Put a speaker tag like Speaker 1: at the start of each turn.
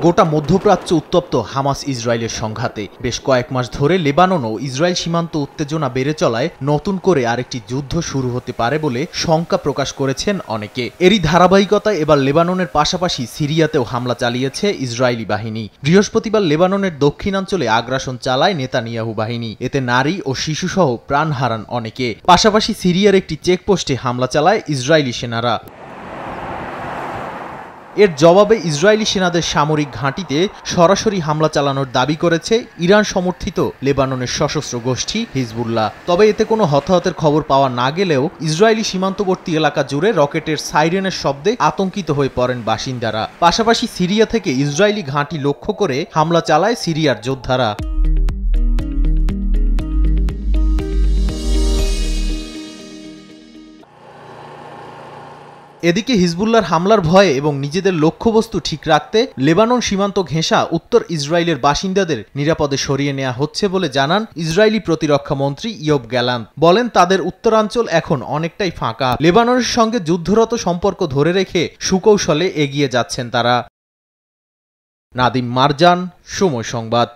Speaker 1: গোটা মধ্যপ্রাচ্য উত্তপ্ত হামাস ইসরায়েলের সংঘাতে বেশ কয়েক মাস ধরে লেবানন ও ইসরায়েল সীমান্ত উত্তেজনা বেড়ে চলায় নতুন করে আরেকটি যুদ্ধ শুরু হতে পারে বলে শঙ্কা প্রকাশ করেছেন অনেকে। এরই ধারাবাহিকতায় এবার লেবাননের পাশাপাশি সিরিয়াতেও হামলা চালিয়েছে ইসরায়েলি বাহিনী। বৃহস্পতিবার লেবাননের দক্ষিণাঞ্চলে আগ্রাসন চালায় নেতানিয়াহু বাহিনী। এতে নারী ও শিশুসহ প্রাণ হারান অনেকে। পাশাপাশি সিরিয়ার একটি চেকপোস্টে হামলা চালায় ইসরায়েলি সেনারা। এর জবাবে ইসরায়েলি সেনাদের সামরিক ঘাঁটিতে সরাসরি হামলা চালানোর দাবি করেছে ইরান সমর্থিত লেবাননের সশস্ত্র গোষ্ঠী হিজবুল্লাহ। তবে এতে কোনো হতাহতের খবর পাওয়া না গেলেও ইসরায়েলি সীমান্তবর্তী এলাকা জুড়ে রকেটের সাইরেনের শব্দে আতঙ্কিত হয়ে পড়েন বাসিন্দারা। পাশাপাশি সিরিয়া থেকে ইসরায়েলি ঘাঁটি লক্ষ্য করে হামলা চালায় সিরিয়ার যোদ্ধারা। এদিকে হিজবুল্লাহর হামলার ভয়ে এবং নিজেদের লক্ষ্যবস্তু ঠিক রাখতে লেবানন সীমান্ত ঘেঁষা উত্তর ইসরায়েলের বাসিন্দাদের নিরাপদে সরিয়ে নেওয়া হচ্ছে বলে জানান ইসরায়েলি প্রতিরক্ষা মন্ত্রী ইয়োব গ্যালান্ট। বলেন, তাদের উত্তরাঞ্চল এখন অনেকটাই ফাঁকা। লেবাননের সঙ্গে যুদ্ধরত সম্পর্ক ধরে রেখে সুকৌশলে এগিয়ে যাচ্ছেন তারা। নাদিম মারজান, সময় সংবাদ।